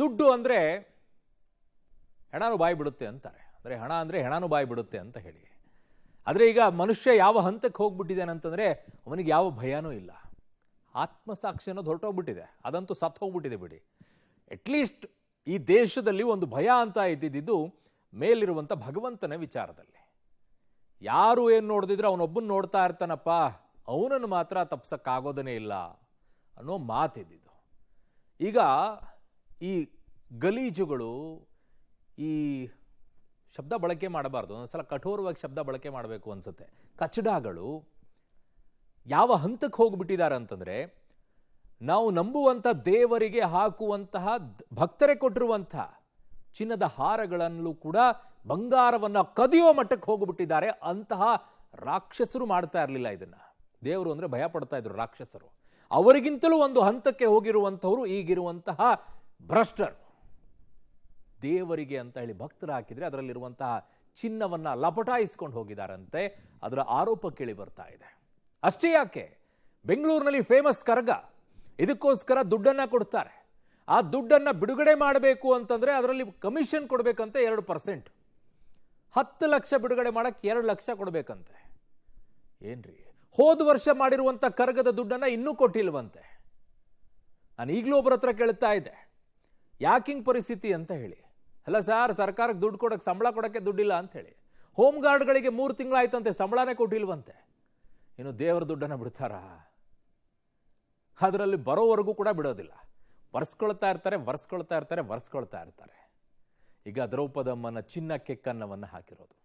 ದುಡ್ಡು ಅಂದರೆ ಹೆಣನು ಬಾಯಿ ಬಿಡುತ್ತೆ ಅಂತಾರೆ. ಅಂದರೆ ಹಣ ಅಂದರೆ ಹೆಣನು ಬಾಯಿ ಬಿಡುತ್ತೆ ಅಂತ ಹೇಳಿ. ಆದರೆ ಈಗ ಮನುಷ್ಯ ಯಾವ ಹಂತಕ್ಕೆ ಹೋಗ್ಬಿಟ್ಟಿದ್ದಾನೆ ಅಂತಂದರೆ ಅವನಿಗೆ ಯಾವ ಭಯನೂ ಇಲ್ಲ. ಆತ್ಮಸಾಕ್ಷಿ ಅನ್ನೋದು ಹೊರಟೋಗ್ಬಿಟ್ಟಿದೆ, ಅದಂತೂ ಸತ್ತು ಹೋಗ್ಬಿಟ್ಟಿದೆ ಬಿಡಿ. ಅಟ್ಲೀಸ್ಟ್ ಈ ದೇಶದಲ್ಲಿ ಒಂದು ಭಯ ಅಂತ ಇದ್ದಿದ್ದು ಮೇಲಿರುವಂಥ ಭಗವಂತನ ವಿಚಾರದಲ್ಲಿ. ಯಾರು ಏನು ನೋಡ್ದಿದ್ರೆ ಅವನೊಬ್ಬನ ನೋಡ್ತಾ ಇರ್ತಾನಪ್ಪ, ಅವನನ್ನು ಮಾತ್ರ ತಪ್ಸಕ್ಕಾಗೋದನೇ ಇಲ್ಲ ಅನ್ನೋ ಮಾತಿದ್ದಿದ್ದು. ಈಗ ಈ ಗಲೀಜುಗಳು, ಈ ಶಬ್ದ ಬಳಕೆ ಮಾಡಬಾರ್ದು, ಒಂದ್ಸಲ ಕಠೋರವಾಗಿ ಶಬ್ದ ಬಳಕೆ ಮಾಡಬೇಕು ಅನ್ಸುತ್ತೆ, ಕಚಡಗಳು ಯಾವ ಹಂತಕ್ಕೆ ಹೋಗ್ಬಿಟ್ಟಿದ್ದಾರೆ ಅಂತಂದ್ರೆ, ನಾವು ನಂಬುವಂಥ ದೇವರಿಗೆ ಹಾಕುವಂತಹ ಭಕ್ತರೇ ಕೊಟ್ಟಿರುವಂತಹ ಚಿನ್ನದ ಹಾರಗಳನ್ನೂ ಕೂಡ ಬಂಗಾರವನ್ನ ಕದಿಯೋ ಮಟ್ಟಕ್ಕೆ ಹೋಗ್ಬಿಟ್ಟಿದ್ದಾರೆ. ಅಂತಹ ರಾಕ್ಷಸರು ಮಾಡ್ತಾ ಇರಲಿಲ್ಲ ಇದನ್ನ. ದೇವರು ಅಂದ್ರೆ ಭಯ ಪಡ್ತಾ ಇದ್ರು ರಾಕ್ಷಸರು. ಅವರಿಗಿಂತಲೂ ಒಂದು ಹಂತಕ್ಕೆ ಹೋಗಿರುವಂಥವ್ರು ಈಗಿರುವಂತಹ ಭ್ರಷ್ಟರು. ದೇವರಿಗೆ ಅಂತ ಹೇಳಿ ಭಕ್ತರು ಹಾಕಿದ್ರೆ ಅದರಲ್ಲಿರುವಂತಹ ಚಿನ್ನವನ್ನ ಲಪಟಾಯಿಸ್ಕೊಂಡು ಹೋಗಿದಾರಂತೆ. ಅದರ ಆರೋಪ ಕೇಳಿ ಬರ್ತಾ ಇದೆ. ಅಷ್ಟೇ ಯಾಕೆ, ಬೆಂಗಳೂರಿನಲ್ಲಿ ಫೇಮಸ್ ಕರಗ, ಇದಕ್ಕೋಸ್ಕರ ದುಡ್ಡನ್ನ ಕೊಡ್ತಾರೆ. ಆ ದುಡ್ಡನ್ನ ಬಿಡುಗಡೆ ಮಾಡಬೇಕು ಅಂತಂದ್ರೆ ಅದರಲ್ಲಿ ಕಮಿಷನ್ ಕೊಡ್ಬೇಕಂತೆ 2%. 10 ಲಕ್ಷ ಬಿಡುಗಡೆ ಮಾಡಕ್ಕೆ 2 ಲಕ್ಷ ಕೊಡ್ಬೇಕಂತೆ. ಏನ್ರಿ, ಹೋದ ವರ್ಷ ಮಾಡಿರುವಂತ ಕರಗದ ದುಡ್ಡನ್ನ ಇನ್ನೂ ಕೊಟ್ಟಿಲ್ವಂತೆ. ನಾನು ಈಗಲೂ ಒಬ್ಬರ ಹತ್ರ ಕೇಳ್ತಾ ಇದ್ದೆ, ಯಾಕಿಂಗ್ ಪರಿಸ್ಥಿತಿ ಅಂತ ಹೇಳಿ. ಅಲ್ಲ ಸರ್, ಸರ್ಕಾರಕ್ಕೆ ದುಡ್ಡು ಕೊಡಕ್ಕೆ, ಸಂಬಳ ಕೊಡಕ್ಕೆ ದುಡ್ಡಿಲ್ಲ ಅಂತ ಹೇಳಿ. ಹೋಮ್ ಗಾರ್ಡ್ಗಳಿಗೆ 3 ತಿಂಗಳಾಯ್ತಂತೆ, ಸಂಬಳನೇ ಕೊಟ್ಟಿಲ್ವಂತೆ. ಇನ್ನು ದೇವರ ದುಡ್ಡನ್ನ ಬಿಡ್ತಾರ? ಅದರಲ್ಲಿ ಬರೋವರೆಗೂ ಕೂಡ ಬಿಡೋದಿಲ್ಲ. ವರ್ಸ್ಕೊಳ್ತಾ ಇರ್ತಾರೆ. ಈಗ ದ್ರೌಪದಮ್ಮನ ಚಿನ್ನಕ್ಕೆ ಕನ್ನವನ್ನು ಹಾಕಿರೋದು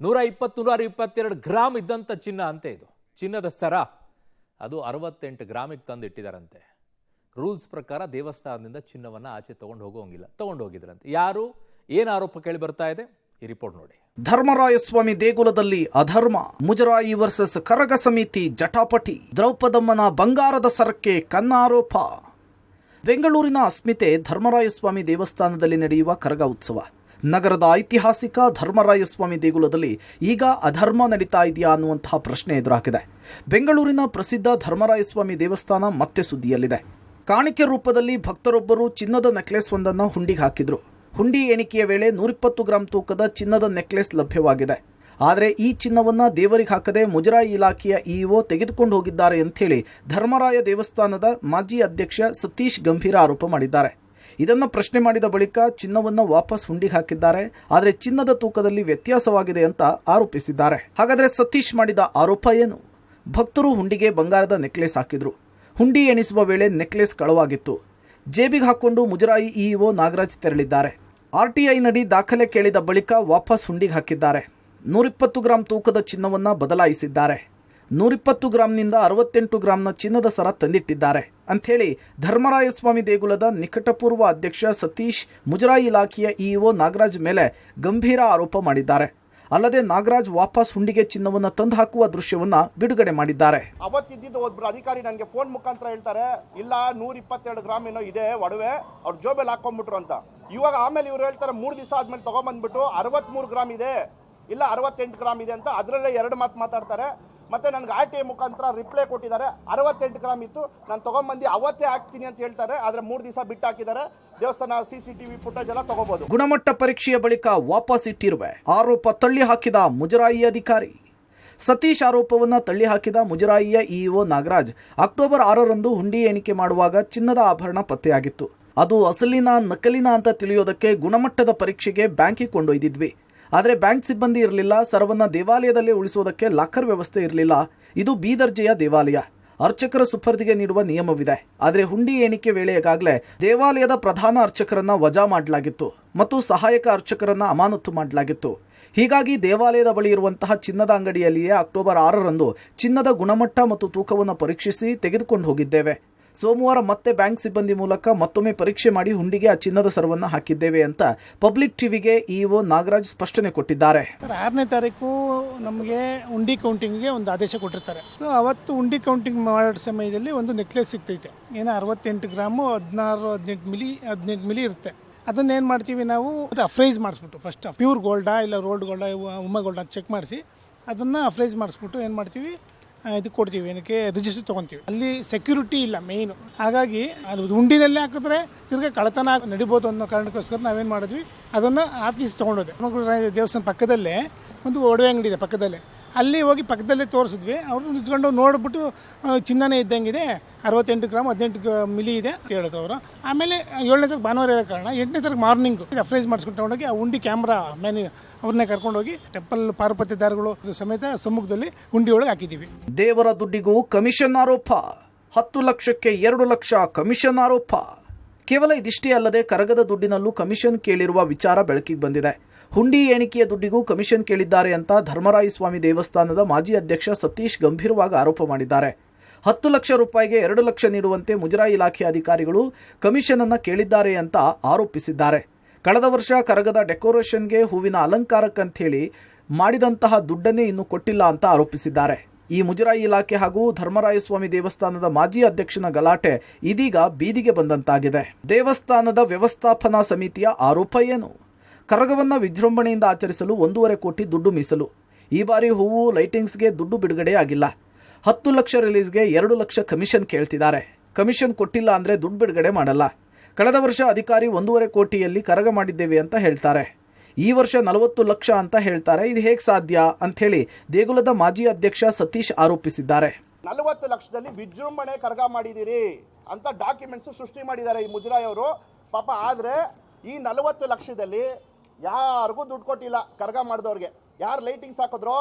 120-122 ಗ್ರಾಮ್ ಇದ್ದಂಥ ಚಿನ್ನ ಅಂತೆ. ಇದು ಚಿನ್ನದ ಸರ, ಅದು 68 ಗ್ರಾಮಿಗೆ ತಂದು ಇಟ್ಟಿದಾರಂತೆ. ರೂಲ್ಸ್ ಪ್ರಕಾರ ದೇವಸ್ಥಾನದಿಂದ ಚಿನ್ನವನ್ನು ಆಚೆ ತಗೊಂಡು ಹೋಗಿದ್ರಂತೆ. ಯಾರು, ಏನು ಆರೋಪ ಕೇಳಿ ಬರ್ತಾ ಇದೆ, ಈ ರಿಪೋರ್ಟ್ ನೋಡಿ. ಧರ್ಮರಾಯಸ್ವಾಮಿ ದೇಗುಲದಲ್ಲಿ ಅಧರ್ಮ, ಮುಜರಾಯಿ ವರ್ಸಸ್ ಕರಗ ಸಮಿತಿ ಜಟಾಪಟಿ, ದ್ರೌಪದಮ್ಮನ ಬಂಗಾರದ ಸರಕ್ಕೆ ಕನ್ನಾರೋಪ. ಬೆಂಗಳೂರಿನ ಅಸ್ಮಿತೆ ಧರ್ಮರಾಯಸ್ವಾಮಿ ದೇವಸ್ಥಾನದಲ್ಲಿ ನಡೆಯುವ ಕರಗ ಉತ್ಸವ. ನಗರದ ಐತಿಹಾಸಿಕ ಧರ್ಮರಾಯಸ್ವಾಮಿ ದೇಗುಲದಲ್ಲಿ ಈಗ ಅಧರ್ಮ ನಡೀತಾ ಇದೆಯಾ ಅನ್ನುವಂತಹ ಪ್ರಶ್ನೆ ಎದುರಾಗಿದೆ. ಬೆಂಗಳೂರಿನ ಪ್ರಸಿದ್ಧ ಧರ್ಮರಾಯಸ್ವಾಮಿ ದೇವಸ್ಥಾನ ಮತ್ತೆ ಸುದ್ದಿಯಲ್ಲಿದೆ. ಕಾಣಿಕೆ ರೂಪದಲ್ಲಿ ಭಕ್ತರೊಬ್ಬರು ಚಿನ್ನದ ನೆಕ್ಲೆಸ್ ಒಂದನ್ನು ಹುಂಡಿಗೆ ಹಾಕಿದ್ರು. ಹುಂಡಿ ಎಣಿಕೆಯ ವೇಳೆ 120 ಗ್ರಾಂ ತೂಕದ ಚಿನ್ನದ ನೆಕ್ಲೆಸ್ ಲಭ್ಯವಾಗಿದೆ. ಆದರೆ ಈ ಚಿನ್ನವನ್ನು ದೇವರಿಗೆ ಹಾಕದೆ ಮುಜರಾಯಿ ಇಲಾಖೆಯ ಇಒ ತೆಗೆದುಕೊಂಡು ಹೋಗಿದ್ದಾರೆ ಅಂಥೇಳಿ ಧರ್ಮರಾಯ ದೇವಸ್ಥಾನದ ಮಾಜಿ ಅಧ್ಯಕ್ಷ ಸತೀಶ್ ಗಂಭೀರ ಆರೋಪ ಮಾಡಿದ್ದಾರೆ. ಇದನ್ನು ಪ್ರಶ್ನೆ ಮಾಡಿದ ಬಳಿಕ ಚಿನ್ನವನ್ನು ವಾಪಸ್ ಹುಂಡಿಗೆ ಹಾಕಿದ್ದಾರೆ. ಆದರೆ ಚಿನ್ನದ ತೂಕದಲ್ಲಿ ವ್ಯತ್ಯಾಸವಾಗಿದೆ ಅಂತ ಆರೋಪಿಸಿದ್ದಾರೆ. ಹಾಗಾದರೆ ಸತೀಶ್ ಮಾಡಿದ ಆರೋಪ ಏನು? ಭಕ್ತರು ಹುಂಡಿಗೆ ಬಂಗಾರದ ನೆಕ್ಲೆಸ್ ಹಾಕಿದ್ರು. ಹುಂಡಿ ಎಣಿಸುವ ವೇಳೆ ನೆಕ್ಲೆಸ್ ಕಳವಾಗಿತ್ತು. ಜೇಬಿಗೆ ಹಾಕೊಂಡು ಮುಜರಾಯಿ ಇಒ ನಾಗರಾಜ್ ತೆರಳಿದ್ದಾರೆ. ಆರ್ಟಿಐ ನಡಿ ದಾಖಲೆ ಕೇಳಿದ ಬಳಿಕ ವಾಪಸ್ ಹುಂಡಿಗೆ ಹಾಕಿದ್ದಾರೆ. 120 ಗ್ರಾಂ ತೂಕದ ಚಿನ್ನವನ್ನು ಬದಲಾಯಿಸಿದ್ದಾರೆ. 120 ಗ್ರಾಂನಿಂದ 68 ಗ್ರಾಂನ ಚಿನ್ನದ ಸರ ತಂದಿಟ್ಟಿದ್ದಾರೆ ಅಂಥೇಳಿ ಧರ್ಮರಾಯಸ್ವಾಮಿ ದೇಗುಲದ ನಿಕಟಪೂರ್ವ ಅಧ್ಯಕ್ಷ ಸತೀಶ್ ಮುಜರಾಯಿ ಇಲಾಖೆಯ ಇಒ ನಾಗರಾಜ್ ಮೇಲೆ ಗಂಭೀರ ಆರೋಪ ಮಾಡಿದ್ದಾರೆ. ಅಲ್ಲದೆ ನಾಗರಾಜ್ ವಾಪಸ್ ಹುಂಡಿಗೆ ಚಿನ್ನವನ್ನು ತಂದು ಹಾಕುವ ದೃಶ್ಯವನ್ನ ಬಿಡುಗಡೆ ಮಾಡಿದ್ದಾರೆ. ಅವತ್ತಿದ್ದ ಒಬ್ಬರು ಅಧಿಕಾರಿ ನನಗೆ ಫೋನ್ ಮುಖಾಂತರ ಹೇಳ್ತಾರೆ, ಇಲ್ಲ 122 ಗ್ರಾಮ್ ಏನೋ ಇದೆ ಒಡವೆ, ಅವ್ರ ಜೋಬೆಲ್ ಹಾಕೊಂಡ್ಬಿಟ್ರು ಅಂತ. ಇವಾಗ ಆಮೇಲೆ ಇವ್ರು ಹೇಳ್ತಾರೆ 3 ದಿವಸ ಆದ್ಮೇಲೆ ತಗೊಂಡ್ಬಂದ್ಬಿಟ್ಟು 63 ಗ್ರಾಮ್ ಇದೆ, ಇಲ್ಲ 68 ಗ್ರಾಮ್ ಇದೆ ಅಂತ. ಅದರಲ್ಲೇ 2 ಮಾತು ಮಾತಾಡ್ತಾರೆ. ಮತ್ತೆ ನನಗೆ ಆರ್ಟಿಐ ಮುಖಾಂತರ ರಿಪ್ಲೈ ಕೊಟ್ಟಿದ್ದಾರೆ, 68 ಗ್ರಾಮ್ ಇತ್ತು, ನಾನು ತಗೊಂಡ್ಬಂದು ಅವತ್ತೇ ಹಾಕ್ತೀನಿ ಅಂತ ಹೇಳ್ತಾರೆ. ಆದ್ರೆ 3 ದಿವಸ ಬಿಟ್ಟು ಹಾಕಿದ್ದಾರೆ. ದೇವಸ್ಥಾನ CCTV ಫುಟೇಜ್ ಎಲ್ಲ ತಗೋಬಹುದು. ಗುಣಮಟ್ಟ ಪರೀಕ್ಷೆಯ ಬಳಿಕ ವಾಪಸ್ ಇಟ್ಟಿರುವೆ ಆರೋಪ ತಳ್ಳಿ ಹಾಕಿದ ಮುಜರಾಯಿ ಅಧಿಕಾರಿ. ಸತೀಶ್ ಆರೋಪವನ್ನು ತಳ್ಳಿ ಹಾಕಿದ ಮುಜರಾಯಿಯ ಇಒ ನಾಗರಾಜ್ ಅಕ್ಟೋಬರ್ 6ರಂದು ಹುಂಡಿ ಎಣಿಕೆ ಮಾಡುವಾಗ ಚಿನ್ನದ ಆಭರಣ ಪತ್ತೆಯಾಗಿತ್ತು. ಅದು ಅಸಲಿನ ನಕಲಿನ ಅಂತ ತಿಳಿಯೋದಕ್ಕೆ ಗುಣಮಟ್ಟದ ಪರೀಕ್ಷೆಗೆ ಬ್ಯಾಂಕಿಗೆ ಕೊಂಡೊಯ್ದಿದ್ವಿ. ಆದರೆ ಬ್ಯಾಂಕ್ ಸಿಬ್ಬಂದಿ ಇರಲಿಲ್ಲ. ಸರವನ್ನ ದೇವಾಲಯದಲ್ಲೇ ಉಳಿಸುವುದಕ್ಕೆ ಲಾಕರ್ ವ್ಯವಸ್ಥೆ ಇರಲಿಲ್ಲ. ಇದು ಬಿ ದರ್ಜೆಯ ದೇವಾಲಯ. ಅರ್ಚಕರ ಸುಪರ್ದಿಗೆ ನೀಡುವ ನಿಯಮವಿದೆ. ಆದರೆ ಹುಂಡಿ ಎಣಿಕೆ ವೇಳೆಯಾಗಲೇ ದೇವಾಲಯದ ಪ್ರಧಾನ ಅರ್ಚಕರನ್ನ ವಜಾ ಮಾಡಲಾಗಿತ್ತು ಮತ್ತು ಸಹಾಯಕ ಅರ್ಚಕರನ್ನ ಅಮಾನತು ಮಾಡಲಾಗಿತ್ತು. ಹೀಗಾಗಿ ದೇವಾಲಯದ ಬಳಿ ಇರುವಂತಹ ಚಿನ್ನದ ಅಂಗಡಿಯಲ್ಲಿಯೇ ಅಕ್ಟೋಬರ್ 6ರಂದು ಚಿನ್ನದ ಗುಣಮಟ್ಟ ಮತ್ತು ತೂಕವನ್ನು ಪರೀಕ್ಷಿಸಿ ತೆಗೆದುಕೊಂಡು ಹೋಗಿದ್ದೇವೆ. ಸೋಮವಾರ ಮತ್ತೆ ಬ್ಯಾಂಕ್ ಸಿಬ್ಬಂದಿ ಮೂಲಕ ಮತ್ತೊಮ್ಮೆ ಪರೀಕ್ಷೆ ಮಾಡಿ ಹುಂಡಿಗೆ ಆ ಚಿನ್ನದ ಸರವನ್ನು ಹಾಕಿದ್ದೇವೆ ಅಂತ ಪಬ್ಲಿಕ್ ಟಿವಿಗೆ ಇಒ ನಾಗರಾಜ್ ಸ್ಪಷ್ಟನೆ ಕೊಟ್ಟಿದ್ದಾರೆ. 6ನೇ ತಾರೀಕು ನಮಗೆ ಹುಂಡಿ ಕೌಂಟಿಂಗ್ಗೆ ಒಂದು ಆದೇಶ ಕೊಟ್ಟಿರ್ತಾರೆ. ಸೊ ಅವತ್ತು ಹುಂಡಿ ಕೌಂಟಿಂಗ್ ಮಾಡೋ ಸಮಯದಲ್ಲಿ ಒಂದು ನೆಕ್ಲೆಸ್ ಸಿಗ್ತೈತೆ. ಏನೋ 68 ಗ್ರಾಮು 16-18 ಮಿಲಿ ಇರುತ್ತೆ. ಅದನ್ನ ಏನು ಮಾಡ್ತೀವಿ ನಾವು, ಅಫ್ರೈಸ್ ಮಾಡಿಸ್ಬಿಟ್ಟು ಫಸ್ಟ್ ಪ್ಯೂರ್ ಗೋಲ್ಡಾ ಇಲ್ಲ ರೋಲ್ಡ್ ಗೋಲ್ಡಾ ಉಮ್ಮ ಗೋಲ್ಡಾ ಚೆಕ್ ಮಾಡಿಸಿ ಅದನ್ನು ಅಫ್ರೈಸ್ ಮಾಡಿಸ್ಬಿಟ್ಟು ಏನು ಮಾಡ್ತೀವಿ, ಇದು ಕೊಡ್ತೀವಿ, ಏನಕ್ಕೆ ರಿಜಿಸ್ಟರ್ ತೊಗೊತೀವಿ. ಅಲ್ಲಿ ಸೆಕ್ಯೂರಿಟಿ ಇಲ್ಲ ಮೇಯ್ನು. ಹಾಗಾಗಿ ಅದು ಹುಂಡಿನಲ್ಲೇ ಹಾಕಿದ್ರೆ ತಿರ್ಗಿ ಕಳ್ಳತನ ನಡಿಬೋದು ಅನ್ನೋ ಕಾರಣಕ್ಕೋಸ್ಕರ ನಾವೇನು ಮಾಡಿದ್ವಿ, ಅದನ್ನು ಆಫೀಸ್ ತೊಗೊಂಡೋದೆ. ದೇವಸ್ಥಾನ ಪಕ್ಕದಲ್ಲೇ ಒಂದು ಒಡವೆ ಅಂಗಡಿ ಇದೆ ಪಕ್ಕದಲ್ಲೇ, ಅಲ್ಲಿ ಹೋಗಿ ಪಕ್ಕದಲ್ಲೇ ತೋರಿಸಿದ್ವಿ. ಅವರು ನಿಂತ್ಕೊಂಡು ನೋಡಿಬಿಟ್ಟು ಚಿನ್ನನೇ ಇದ್ದಂಗಿದೆ, 68 ಗ್ರಾಮ್ 18 ಮಿಲಿ ಇದೆ ಅಂತ ಹೇಳಿದ್ರು ಅವರು. ಆಮೇಲೆ 7ನೇ ತಾರೀಕು ಭಾನುವಾರ ಇರೋ ಕಾರಣ 8ನೇ ತಾರೀಕು ಮಾರ್ನಿಂಗು ಅಫ್ರೈಸ್ ಮಾಡಿಸ್ಕೊಂಡು ತಗೊಂಡೋಗಿ ಆ ಹುಂಡಿ ಕ್ಯಾಮ್ರಾ ಮ್ಯಾನ್ ಅವ್ರನ್ನೇ ಕರ್ಕೊಂಡೋಗಿ ಟೆಂಪಲ್ ಪಾರ್ವತಿ ದಾರಿಗಳು ಸಮೇತ ಸಮ್ಮುಖದಲ್ಲಿ ಹುಂಡಿ ಒಳಗೆ ಹಾಕಿದ್ದೀವಿ. ದೇವರ ದುಡ್ಡಿಗೂ ಕಮಿಷನ್ ಆರೋಪ, 10 ಲಕ್ಷಕ್ಕೆ 2 ಲಕ್ಷ ಕಮಿಷನ್ ಆರೋಪ. ಕೇವಲ ಇದಿಷ್ಟೇ ಅಲ್ಲದೆ ಕರಗದ ದುಡ್ಡಿನಲ್ಲೂ ಕಮಿಷನ್ ಕೇಳಿರುವ ವಿಚಾರ ಬೆಳಕಿಗೆ ಬಂದಿದೆ. ಹುಂಡಿ ಎಣಿಕೆಯ ದುಡ್ಡಿಗೂ ಕಮಿಷನ್ ಕೇಳಿದ್ದಾರೆ ಅಂತ ಧರ್ಮರಾಯ ಸ್ವಾಮಿ ದೇವಸ್ಥಾನದ ಮಾಜಿ ಅಧ್ಯಕ್ಷ ಸತೀಶ್ ಗಂಭೀರವಾಗಿ ಆರೋಪ ಮಾಡಿದ್ದಾರೆ. 10 ಲಕ್ಷ ರೂಪಾಯಿಗೆ 2 ಲಕ್ಷ ನೀಡುವಂತೆ ಮುಜರಾಯಿ ಇಲಾಖೆ ಅಧಿಕಾರಿಗಳು ಕಮಿಷನ್ ಅನ್ನು ಕೇಳಿದ್ದಾರೆ ಅಂತ ಆರೋಪಿಸಿದ್ದಾರೆ. ಕಳೆದ ವರ್ಷ ಕರಗದ ಡೆಕೋರೇಷನ್ಗೆ ಹೂವಿನ ಅಲಂಕಾರಕ್ಕಂಥೇಳಿ ಮಾಡಿದಂತಹ ದುಡ್ಡನ್ನೇ ಇನ್ನೂ ಕೊಟ್ಟಿಲ್ಲ ಅಂತ ಆರೋಪಿಸಿದ್ದಾರೆ. ಈ ಮುಜರಾಯಿ ಇಲಾಖೆ ಹಾಗೂ ಧರ್ಮರಾಯ ಸ್ವಾಮಿ ದೇವಸ್ಥಾನದ ಮಾಜಿ ಅಧ್ಯಕ್ಷನ ಗಲಾಟೆ ಇದೀಗ ಬೀದಿಗೆ ಬಂದಂತಾಗಿದೆ. ದೇವಸ್ಥಾನದ ವ್ಯವಸ್ಥಾಪನಾ ಸಮಿತಿಯ ಆರೋಪ ಏನು? ಕರಗವನ್ನ ವಿಜೃಂಭಣೆಯಿಂದ ಆಚರಿಸಲು 1.5 ಕೋಟಿ ದುಡ್ಡು ಮೀಸಲು. ಈ ಬಾರಿ ಹೂವು ಲೈಟಿಂಗ್ಸ್ಗೆ ದುಡ್ಡು ಬಿಡುಗಡೆ ಆಗಿಲ್ಲ. 10 ಲಕ್ಷ ರಿಲೀಸ್ಗೆ 2 ಲಕ್ಷ ಕಮಿಷನ್ ಕೇಳ್ತಿದ್ದಾರೆ. ಕಮಿಷನ್ ಕೊಟ್ಟಿಲ್ಲ ಅಂದರೆ ದುಡ್ಡು ಬಿಡುಗಡೆ ಮಾಡಲ್ಲ. ಕಳೆದ ವರ್ಷ ಅಧಿಕಾರಿ 1.5 ಕೋಟಿಯಲ್ಲಿ ಕರಗ ಮಾಡಿದ್ದೇವೆ ಅಂತ ಹೇಳ್ತಾರೆ. ಈ ವರ್ಷ 40 ಲಕ್ಷ ಅಂತ ಹೇಳ್ತಾರೆ. ಇದು ಹೇಗೆ ಸಾಧ್ಯ ಅಂಥೇಳಿ ದೇಗುಲದ ಮಾಜಿ ಅಧ್ಯಕ್ಷ ಸತೀಶ್ ಆರೋಪಿಸಿದ್ದಾರೆ. 40 ಲಕ್ಷದಲ್ಲಿ ವಿಜೃಂಭಣೆ ಕರಗ ಮಾಡಿದಿರಿ ಅಂತ ಡಾಕ್ಯುಮೆಂಟ್ಸ್ ಸೃಷ್ಟಿ ಮಾಡಿದ್ದಾರೆ ಈ ಮುಜರಾಯಿ ಅವರು ಪಾಪ. ಆದರೆ ಈ 40 ಲಕ್ಷದಲ್ಲಿ ಯಾರಿಗೂ ದುಡ್ಡು ಕೊಟ್ಟಿಲ್ಲ ಕರಗ ಮಾಡಿದವ್ರಿಗೆ. ಯಾರು ಲೈಟಿಂಗ್ಸ್ ಹಾಕಿದ್ರೋ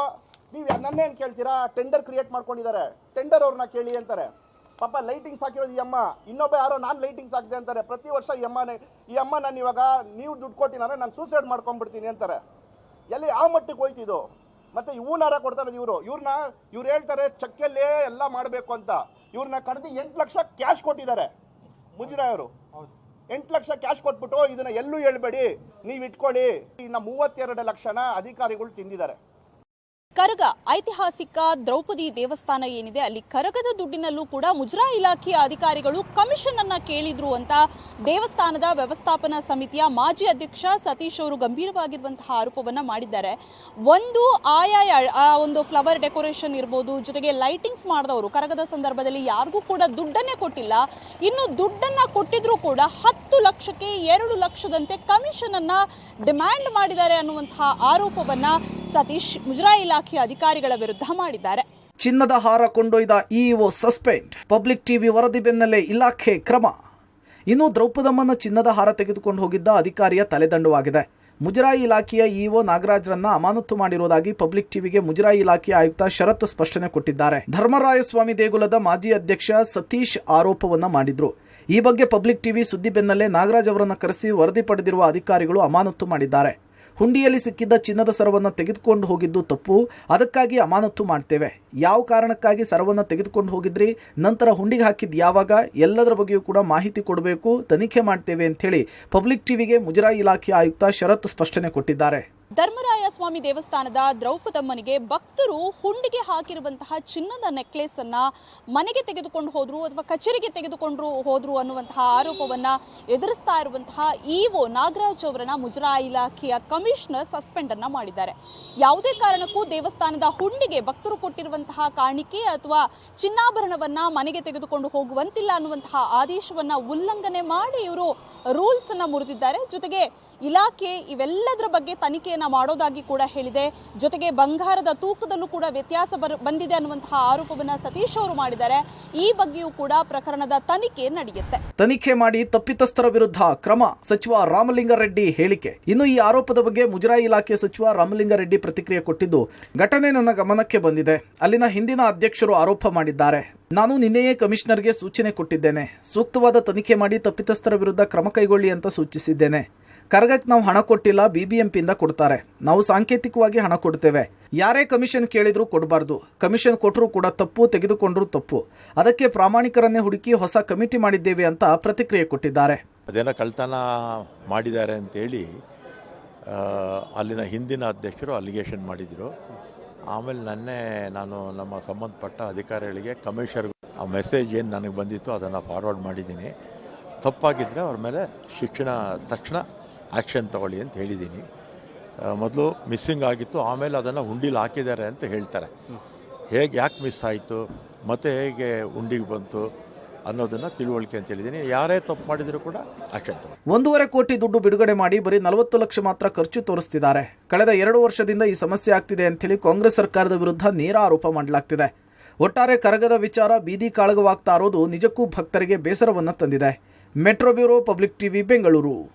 ನೀವು ನನ್ನೇನು ಕೇಳ್ತೀರಾ? ಟೆಂಡರ್ ಕ್ರಿಯೇಟ್ ಮಾಡ್ಕೊಂಡಿದ್ದಾರೆ, ಟೆಂಡರ್ ಅವ್ರನ್ನ ಕೇಳಿ ಅಂತಾರೆ. ಪಾಪ ಲೈಟಿಂಗ್ಸ್ ಹಾಕಿರೋದು ಈ ಅಮ್ಮ, ಇನ್ನೊಬ್ಬ ಯಾರೋ ನಾನು ಲೈಟಿಂಗ್ಸ್ ಹಾಕಿದೆ ಅಂತಾರೆ. ಪ್ರತಿ ವರ್ಷ ಈ ಅಮ್ಮ ನಾನು ಇವಾಗ ನೀವು ದುಡ್ಡು ಕೊಟ್ಟಿಲ್ಲ ನಾನು ಸೂಸೈಡ್ ಮಾಡ್ಕೊಂಡ್ಬಿಡ್ತೀನಿ ಅಂತಾರೆ. ಎಲ್ಲಿ ಯಾವ ಮಟ್ಟಿಗೆ ಹೋಯ್ತಿದ್ದು? ಮತ್ತೆ ಇವನಾರ ಕೊಡ್ತಾರೆ ಇವ್ರು ಹೇಳ್ತಾರೆ ಚೆಕ್ಕಲ್ಲೇ ಎಲ್ಲ ಮಾಡಬೇಕು ಅಂತ. ಇವ್ರನ್ನ ಕರೆದು 8 ಲಕ್ಷ ಕ್ಯಾಶ್ ಕೊಟ್ಟಿದ್ದಾರೆ ಮುಜರಾಯಿ ಅವರು. 8 ಲಕ್ಷ ಕ್ಯಾಶ್ ಕೊಟ್ಬಿಟ್ಟು ಇದನ್ನ ಎಲ್ಲೂ ಹೇಳ್ಬೇಡಿ, ನೀವು ಇಟ್ಕೊಳ್ಳಿ. ಇನ್ನು 32 ಲಕ್ಷನ ಅಧಿಕಾರಿಗಳು ತಿಂದಿದ್ದಾರೆ. ಕರಗ ಐತಿಹಾಸಿಕ ದ್ರೌಪದಿ ದೇವಸ್ಥಾನ ಏನಿದೆ ಅಲ್ಲಿ ಕರಗದ ದುಡ್ಡಿನಲ್ಲೂ ಕೂಡ ಮುಜರಾಯಿ ಇಲಾಖೆಯ ಅಧಿಕಾರಿಗಳು ಕಮಿಷನ್ ಅನ್ನ ಕೇಳಿದ್ರು ಅಂತ ದೇವಸ್ಥಾನದ ವ್ಯವಸ್ಥಾಪನಾ ಸಮಿತಿಯ ಮಾಜಿ ಅಧ್ಯಕ್ಷ ಸತೀಶ್ ಅವರು ಗಂಭೀರವಾಗಿರುವಂತಹ ಆರೋಪವನ್ನ ಮಾಡಿದ್ದಾರೆ. ಒಂದು ಒಂದು ಫ್ಲವರ್ ಡೆಕೋರೇಷನ್ ಇರ್ಬೋದು, ಜೊತೆಗೆ ಲೈಟಿಂಗ್ಸ್ ಮಾಡಿದವರು ಕರಗದ ಸಂದರ್ಭದಲ್ಲಿ ಯಾರಿಗೂ ಕೂಡ ದುಡ್ಡನ್ನೇ ಕೊಟ್ಟಿಲ್ಲ. ಇನ್ನು ದುಡ್ಡನ್ನ ಕೊಟ್ಟಿದ್ರು ಕೂಡ 10 ಲಕ್ಷಕ್ಕೆ 2 ಲಕ್ಷದಂತೆ ಕಮಿಷನ್ ಅನ್ನ ಡಿಮ್ಯಾಂಡ್ ಮಾಡಿದ್ದಾರೆ ಅನ್ನುವಂತಹ ಆರೋಪವನ್ನ ಸತೀಶ್ ಮುಜರಾಯಿ ಇಲಾಖೆಯ ಅಧಿಕಾರಿಗಳ ವಿರುದ್ಧ ಮಾಡಿದ್ದಾರೆ. ಚಿನ್ನದ ಹಾರ ಕೊಂಡೊಯ್ದ ಇಒ ಸಸ್ಪೆಂಡ್, ಪಬ್ಲಿಕ್ ಟಿವಿ ವರದಿ ಬೆನ್ನಲ್ಲೇ ಇಲಾಖೆ ಕ್ರಮ. ಇನ್ನು ದ್ರೌಪದಮ್ಮನ ಚಿನ್ನದ ಹಾರ ತೆಗೆದುಕೊಂಡು ಹೋಗಿದ್ದ ಅಧಿಕಾರಿಯ ತಲೆದಂಡವಾಗಿದೆ. ಮುಜರಾಯಿ ಇಲಾಖೆಯ ಇಒ ನಾಗರಾಜ್ರನ್ನ ಅಮಾನತು ಮಾಡಿರುವುದಾಗಿ ಪಬ್ಲಿಕ್ ಟಿವಿಗೆ ಮುಜರಾಯಿ ಇಲಾಖೆಯ ಆಯುಕ್ತ ಶರತ್ ಸ್ಪಷ್ಟನೆ ಕೊಟ್ಟಿದ್ದಾರೆ. ಧರ್ಮರಾಯ ಸ್ವಾಮಿ ದೇಗುಲದ ಮಾಜಿ ಅಧ್ಯಕ್ಷ ಸತೀಶ್ ಆರೋಪವನ್ನ ಮಾಡಿದ್ರು. ಈ ಬಗ್ಗೆ ಪಬ್ಲಿಕ್ ಟಿವಿ ಸುದ್ದಿ ಬೆನ್ನಲ್ಲೇ ನಾಗರಾಜ್ ಅವರನ್ನ ಕರೆಸಿ ವರದಿ ಪಡೆದಿರುವ ಅಧಿಕಾರಿಗಳು ಅಮಾನತು ಮಾಡಿದ್ದಾರೆ. ಹುಂಡಿಯಲ್ಲಿ ಸಿಕ್ಕಿದ್ದ ಚಿನ್ನದ ಸರವನ್ನು ತೆಗೆದುಕೊಂಡು ಹೋಗಿದ್ದು ತಪ್ಪು, ಅದಕ್ಕಾಗಿ ಅಮಾನತು ಮಾಡ್ತೇವೆ. ಯಾವ ಕಾರಣಕ್ಕಾಗಿ ಸರವನ್ನು ತೆಗೆದುಕೊಂಡು ಹೋಗಿದ್ರಿ, ನಂತರ ಹುಂಡಿಗೆ ಹಾಕಿದ್ದು ಯಾವಾಗ, ಎಲ್ಲದರ ಬಗ್ಗೆಯೂ ಕೂಡ ಮಾಹಿತಿ ಕೊಡಬೇಕು, ತನಿಖೆ ಮಾಡ್ತೇವೆ ಅಂತೇಳಿ ಪಬ್ಲಿಕ್ ಟಿವಿಗೆ ಮುಜರಾಯಿ ಇಲಾಖೆ ಆಯುಕ್ತ ಶರತ್ ಸ್ಪಷ್ಟನೆ ಕೊಟ್ಟಿದ್ದಾರೆ. ಧರ್ಮರಾಯ ಸ್ವಾಮಿ ದೇವಸ್ಥಾನದ ದ್ರೌಪದಮ್ಮನಿಗೆ ಭಕ್ತರು ಹುಂಡಿಗೆ ಹಾಕಿರುವಂತಹ ಚಿನ್ನದ ನೆಕ್ಲೆಸ್ ಅನ್ನ ಮನೆಗೆ ತೆಗೆದುಕೊಂಡು ಹೋದ್ರು ಅಥವಾ ಕಚೇರಿಗೆ ತೆಗೆದುಕೊಂಡು ಹೋದ್ರು ಅನ್ನುವಂತಹ ಆರೋಪವನ್ನ ಎದುರಿಸ್ತಾ ಇರುವಂತಹ ಇಒ ನಾಗರಾಜ್ ಅವರನ್ನ ಮುಜರಾಯಿ ಇಲಾಖೆಯ ಕಮಿಷನರ್ ಸಸ್ಪೆಂಡ್ ಅನ್ನ ಮಾಡಿದ್ದಾರೆ. ಯಾವುದೇ ಕಾರಣಕ್ಕೂ ದೇವಸ್ಥಾನದ ಹುಂಡಿಗೆ ಭಕ್ತರು ಕೊಟ್ಟಿರುವಂತಹ ಕಾಣಿಕೆ ಅಥವಾ ಚಿನ್ನಾಭರಣವನ್ನ ಮನೆಗೆ ತೆಗೆದುಕೊಂಡು ಹೋಗುವಂತಿಲ್ಲ ಅನ್ನುವಂತಹ ಆದೇಶವನ್ನ ಉಲ್ಲಂಘನೆ ಮಾಡಿ ಇವರು ರೂಲ್ಸ್ ಅನ್ನ ಮುರಿದಿದ್ದಾರೆ. ಜೊತೆಗೆ ಇಲಾಖೆ ಇವೆಲ್ಲದರ ಬಗ್ಗೆ ತನಿಖೆಯನ್ನ ಮಾಡೋದಾಗಿ ಕೂಡ ಹೇಳಿದೆ. ಜೊತೆಗೆ ಬಂಗಾರದ ತೂಕದಲ್ಲೂ ಕೂಡ ವ್ಯತ್ಯಾಸ ಬಂದಿದೆ ಅನ್ನುವಂತಹ ಆರೋಪವನ್ನ ಸತೀಶ್ ಅವರು ಮಾಡಿದ್ದಾರೆ. ಈ ಬಗ್ಗೆಯೂ ಕೂಡ ಪ್ರಕರಣದ ತನಿಖೆ ನಡೆಯುತ್ತೆ. ತನಿಖೆ ಮಾಡಿ ತಪ್ಪಿತಸ್ಥರ ವಿರುದ್ಧ ಕ್ರಮ, ಸಚಿವ ರಾಮಲಿಂಗಾರೆಡ್ಡಿ ಹೇಳಿಕೆ. ಇನ್ನು ಈ ಆರೋಪದ ಬಗ್ಗೆ ಮುಜರಾಯಿ ಇಲಾಖೆ ಸಚಿವ ರಾಮಲಿಂಗಾರೆಡ್ಡಿ ಪ್ರತಿಕ್ರಿಯೆ ಕೊಟ್ಟಿದ್ದು, ಘಟನೆ ನನ್ನ ಗಮನಕ್ಕೆ ಬಂದಿದೆ. ಅಲ್ಲಿನ ಹಿಂದಿನ ಅಧ್ಯಕ್ಷರು ಆರೋಪ ಮಾಡಿದ್ದಾರೆ. ನಾನು ನಿನ್ನೆಯೇ ಕಮಿಷನರ್ಗೆ ಸೂಚನೆ ಕೊಟ್ಟಿದ್ದೇನೆ. ಸೂಕ್ತವಾದ ತನಿಖೆ ಮಾಡಿ ತಪ್ಪಿತಸ್ಥರ ವಿರುದ್ಧ ಕ್ರಮ ಕೈಗೊಳ್ಳಿ ಅಂತ ಸೂಚಿಸಿದ್ದೇನೆ. ಕರಗಕ್ಕೆ ನಾವು ಹಣ ಕೊಟ್ಟಿಲ್ಲ, ಬಿಬಿಎಂಪಿಯಿಂದ ಕೊಡ್ತಾರೆ. ನಾವು ಸಾಂಕೇತಿಕವಾಗಿ ಹಣ ಕೊಡ್ತೇವೆ. ಯಾರೇ ಕಮಿಷನ್ ಕೇಳಿದ್ರು ಕೊಡಬಾರ್ದು. ಕಮಿಷನ್ ಕೊಟ್ಟರು ಕೂಡ ತಪ್ಪು, ತೆಗೆದುಕೊಂಡ್ರು ತಪ್ಪು. ಅದಕ್ಕೆ ಪ್ರಾಮಾಣಿಕರನ್ನೇ ಹುಡುಕಿ ಹೊಸ ಕಮಿಟಿ ಮಾಡಿದ್ದೇವೆ ಅಂತ ಪ್ರತಿಕ್ರಿಯೆ ಕೊಟ್ಟಿದ್ದಾರೆ. ಅದೇನೋ ಕಳ್ತನ ಮಾಡಿದ್ದಾರೆ ಅಂತೇಳಿ ಅಲ್ಲಿನ ಹಿಂದಿನ ಅಧ್ಯಕ್ಷರು ಅಲಿಗೇಷನ್ ಮಾಡಿದರು. ಆಮೇಲೆ ನಾನು ನಮ್ಮ ಸಂಬಂಧಪಟ್ಟ ಅಧಿಕಾರಿಗಳಿಗೆ ಕಮಿಷನರ್ ಆ ಮೆಸೇಜ್ ಏನು ನನಗೆ ಬಂದಿತ್ತು ಅದನ್ನು ಫಾರ್ವರ್ಡ್ ಮಾಡಿದ್ದೀನಿ. ತಪ್ಪಾಗಿದ್ದರೆ ಅವ್ರ ಮೇಲೆ ತಕ್ಷಣ ಆ್ಯಕ್ಷನ್ ತಗೊಳ್ಳಿ ಅಂತ ಹೇಳಿದ್ದೀನಿ. ಮೊದಲು ಮಿಸ್ಸಿಂಗ್ ಆಗಿತ್ತು, ಆಮೇಲೆ ಅದನ್ನು ಹುಂಡಿಲಿ ಹಾಕಿದ್ದಾರೆ ಅಂತ ಹೇಳ್ತಾರೆ. ಯಾಕೆ ಮಿಸ್ ಆಯಿತು ಮತ್ತು ಹೇಗೆ ಉಂಡಿಗೆ ಬಂತು ಅನ್ನೋದನ್ನು ತಿಳುವಳಿಕೆ ಅಂತ ಹೇಳಿದ್ದೀನಿ. ಯಾರೇ ತಪ್ಪು ಮಾಡಿದರೂ ಕೂಡ ಆಕ್ಷನ್ ತಗೊಳ್ಳಿ. 1.5 ಕೋಟಿ ದುಡ್ಡು ಬಿಡುಗಡೆ ಮಾಡಿ ಬರೀ 40 ಲಕ್ಷ ಮಾತ್ರ ಖರ್ಚು ತೋರಿಸ್ತಿದ್ದಾರೆ. ಕಳೆದ 2 ವರ್ಷದಿಂದ ಈ ಸಮಸ್ಯೆ ಆಗ್ತಿದೆ ಅಂತೇಳಿ ಕಾಂಗ್ರೆಸ್ ಸರ್ಕಾರದ ವಿರುದ್ಧ ನೇರ ಆರೋಪ ಮಾಡಲಾಗ್ತಿದೆ. ಒಟ್ಟಾರೆ ಕರಗದ ವಿಚಾರ ಬೀದಿ ಕಾಳಗವಾಗ್ತಾ ಇರೋದು ನಿಜಕ್ಕೂ ಭಕ್ತರಿಗೆ ಬೇಸರವನ್ನ ತಂದಿದೆ. Metro bureau, public TV, Bengaluru.